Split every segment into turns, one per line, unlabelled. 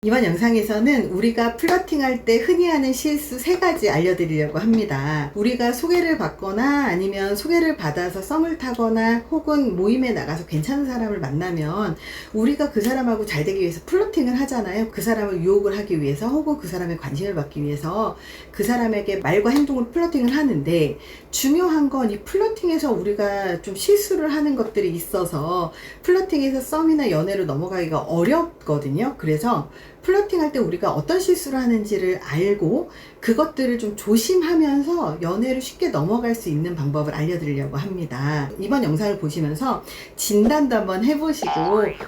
이번 영상에서는 우리가 플러팅할 때 흔히 하는 실수 3가지 알려드리려고 합니다. 우리가 소개를 받거나 아니면 소개를 받아서 썸을 타거나 혹은 모임에 나가서 괜찮은 사람을 만나면 우리가 그 사람하고 잘 되기 위해서 플러팅을 하잖아요. 그 사람을 유혹을 하기 위해서 혹은 그 사람의 관심을 받기 위해서 그 사람에게 말과 행동으로 플러팅을 하는데, 중요한 건 이 플러팅에서 우리가 좀 실수를 하는 것들이 있어서 플러팅에서 썸이나 연애로 넘어가기가 어렵거든요. 그래서 플러팅 할 때 우리가 어떤 실수를 하는지를 알고 그것들을 좀 조심하면서 연애를 쉽게 넘어갈 수 있는 방법을 알려드리려고 합니다. 이번 영상을 보시면서 진단도 한번 해보시고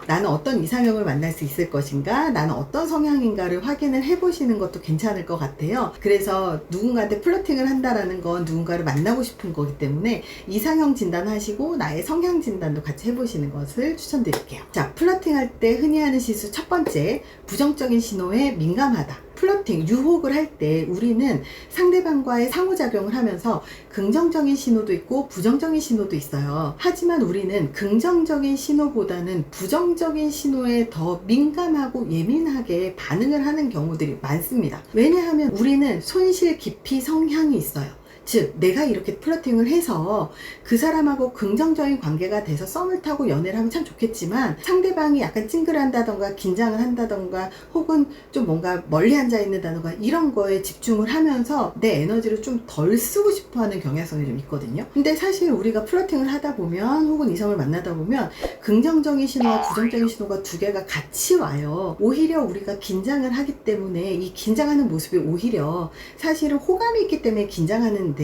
나는 어떤 이상형을 만날 수 있을 것인가, 나는 어떤 성향인가를 확인을 해보시는 것도 괜찮을 것 같아요. 그래서 누군가한테 플러팅을 한다라는 건 누군가를 만나고 싶은 거기 때문에 이상형 진단하시고 나의 성향 진단도 같이 해보시는 것을 추천드릴게요. 자, 플러팅 할 때 흔히 하는 실수 첫 번째, 부정적인 신호에 민감하다. 플러팅, 유혹을 할 때 우리는 상대방과의 상호작용을 하면서 긍정적인 신호도 있고 부정적인 신호도 있어요. 하지만 우리는 긍정적인 신호보다는 부정적인 신호에 더 민감하고 예민하게 반응을 하는 경우들이 많습니다. 왜냐하면 우리는 손실 깊이 성향이 있어요. 즉, 내가 이렇게 플러팅을 해서 그 사람하고 긍정적인 관계가 돼서 썸을 타고 연애를 하면 참 좋겠지만, 상대방이 약간 찡그란다던가 긴장을 한다던가 혹은 좀 뭔가 멀리 앉아 있는다던가 이런 거에 집중을 하면서 내 에너지를 좀 덜 쓰고 싶어 하는 경향성이 좀 있거든요. 근데 사실 우리가 플러팅을 하다 보면 혹은 이성을 만나다 보면 긍정적인 신호와 부정적인 신호가 두 개가 같이 와요. 오히려 우리가 긴장을 하기 때문에 이 긴장하는 모습이 오히려 사실은 호감이 있기 때문에 긴장하는데,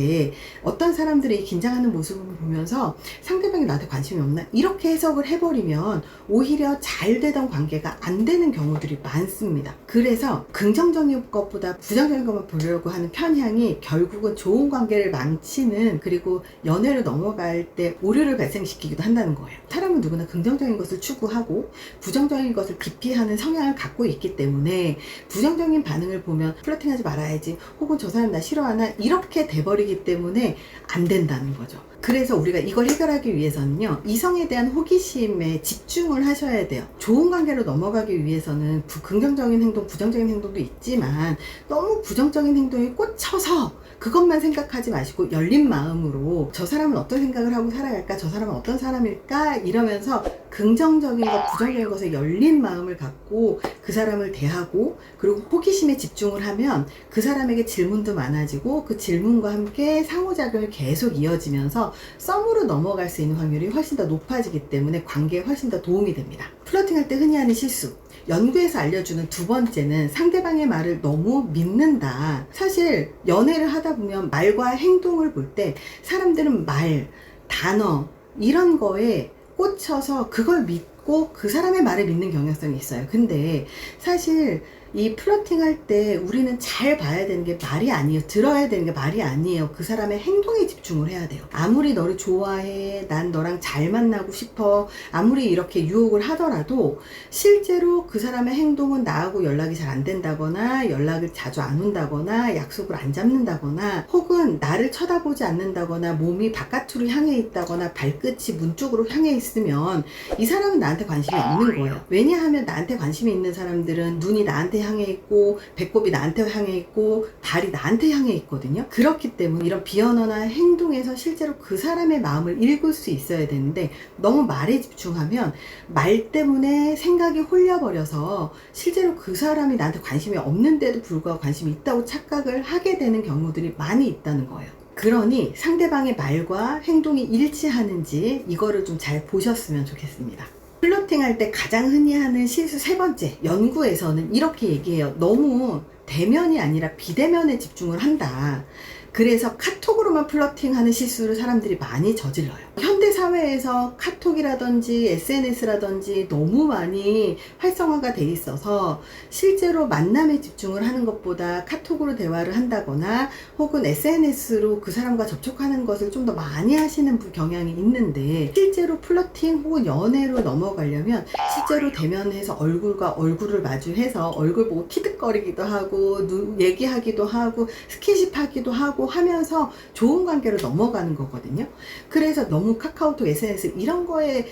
어떤 사람들이 긴장하는 모습을 보면서 상대방이 나한테 관심이 없나 이렇게 해석을 해버리면 오히려 잘 되던 관계가 안 되는 경우들이 많습니다. 그래서 긍정적인 것보다 부정적인 것만 보려고 하는 편향이 결국은 좋은 관계를 망치는, 그리고 연애로 넘어갈 때 오류를 발생시키기도 한다는 거예요. 사람은 누구나 긍정적인 것을 추구하고 부정적인 것을 기피하는 성향을 갖고 있기 때문에 부정적인 반응을 보면 플러팅하지 말아야지 혹은 저 사람 나 싫어하나 이렇게 돼버리기 때문에 안 된다는 거죠. 그래서 우리가 이걸 해결하기 위해서는요, 이성에 대한 호기심에 집중을 하셔야 돼요. 좋은 관계로 넘어가기 위해서는 긍정적인 행동, 부정적인 행동도 있지만 너무 부정적인 행동에 꽂혀서 그것만 생각하지 마시고 열린 마음으로 저 사람은 어떤 생각을 하고 살아갈까, 저 사람은 어떤 사람일까 이러면서 긍정적인 것, 부정적인 것에 열린 마음을 갖고 그 사람을 대하고, 그리고 호기심에 집중을 하면 그 사람에게 질문도 많아지고 그 질문과 함께 상호작용이 계속 이어지면서 썸으로 넘어갈 수 있는 확률이 훨씬 더 높아지기 때문에 관계에 훨씬 더 도움이 됩니다. 플러팅할 때 흔히 하는 실수, 연구에서 알려주는 두 번째는 상대방의 말을 너무 믿는다. 사실 연애를 하다 보면 말과 행동을 볼 때 사람들은 말, 단어 이런 거에 꽂혀서 그걸 믿고 그 사람의 말을 믿는 경향성이 있어요. 근데 사실 이 플러팅 할 때 우리는 잘 봐야 되는 게 말이 아니에요. 들어야 되는 게 말이 아니에요. 그 사람의 행동에 집중을 해야 돼요. 아무리 너를 좋아해, 난 너랑 잘 만나고 싶어, 아무리 이렇게 유혹을 하더라도 실제로 그 사람의 행동은 나하고 연락이 잘 안 된다거나 연락을 자주 안 온다거나 약속을 안 잡는다거나 혹은 나를 쳐다보지 않는다거나 몸이 바깥으로 향해 있다거나 발끝이 문 쪽으로 향해 있으면 이 사람은 나한테 관심이 없는 거예요. 왜냐하면 나한테 관심이 있는 사람들은 눈이 나한테 향해 있고 배꼽이 나한테 향해 있고 발이 나한테 향해 있거든요. 그렇기 때문에 이런 비언어나 행동에서 실제로 그 사람의 마음을 읽을 수 있어야 되는데, 너무 말에 집중하면 말 때문에 생각이 홀려버려서 실제로 그 사람이 나한테 관심이 없는데도 불구하고 관심이 있다고 착각을 하게 되는 경우들이 많이 있다는 거예요. 그러니 상대방의 말과 행동이 일치하는지 이거를 좀 잘 보셨으면 좋겠습니다. 플러팅 할 때 가장 흔히 하는 실수 3번째, 연구에서는 이렇게 얘기해요. 너무 대면이 아니라 비대면에 집중을 한다. 그래서 카톡으로만 플러팅하는 실수를 사람들이 많이 저질러요. 현대 사회에서 카톡이라든지 SNS라든지 너무 많이 활성화가 돼 있어서 실제로 만남에 집중을 하는 것보다 카톡으로 대화를 한다거나 혹은 SNS로 그 사람과 접촉하는 것을 좀 더 많이 하시는 경향이 있는데, 실제로 플러팅 혹은 연애로 넘어가려면 실제로 대면해서 얼굴과 얼굴을 마주해서 얼굴 보고 키득거리기도 하고 얘기하기도 하고 스킨십 하기도 하고 하면서 좋은 관계로 넘어가는 거거든요. 그래서 너무 카카오톡, SNS 이런 거에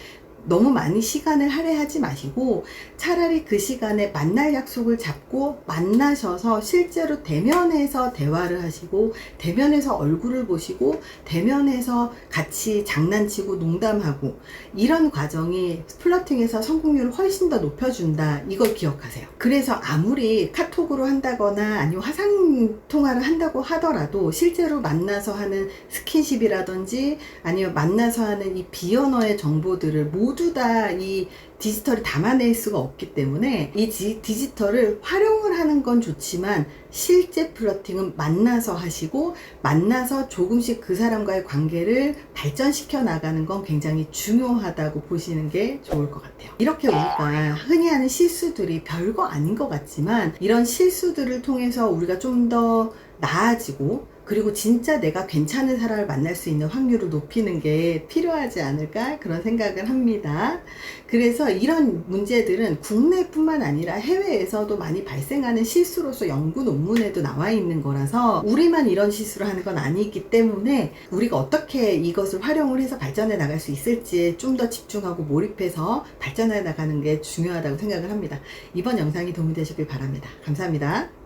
너무 많이 시간을 할애하지 마시고 차라리 그 시간에 만날 약속을 잡고 만나셔서 실제로 대면에서 대화를 하시고 대면에서 얼굴을 보시고 대면에서 같이 장난치고 농담하고 이런 과정이 플러팅에서 성공률을 훨씬 더 높여준다. 이걸 기억하세요. 그래서 아무리 카톡으로 한다거나 아니면 화상 통화를 한다고 하더라도 실제로 만나서 하는 스킨십이라든지 아니면 만나서 하는 이 비언어의 정보들을 모두 다 이 디지털이 담아낼 수가 없기 때문에 이 디지털을 활용을 하는 건 좋지만 실제 플러팅은 만나서 하시고 만나서 조금씩 그 사람과의 관계를 발전시켜 나가는 건 굉장히 중요하다고 보시는 게 좋을 것 같아요. 이렇게 우리가 흔히 하는 실수들이 별거 아닌 것 같지만 이런 실수들을 통해서 우리가 좀 더 나아지고 그리고 진짜 내가 괜찮은 사람을 만날 수 있는 확률을 높이는 게 필요하지 않을까 그런 생각을 합니다. 그래서 이런 문제들은 국내뿐만 아니라 해외에서도 많이 발생하는 실수로서 연구 논문에도 나와 있는 거라서 우리만 이런 실수를 하는 건 아니기 때문에 우리가 어떻게 이것을 활용을 해서 발전해 나갈 수 있을지에 좀 더 집중하고 몰입해서 발전해 나가는 게 중요하다고 생각을 합니다. 이번 영상이 도움이 되셨길 바랍니다. 감사합니다.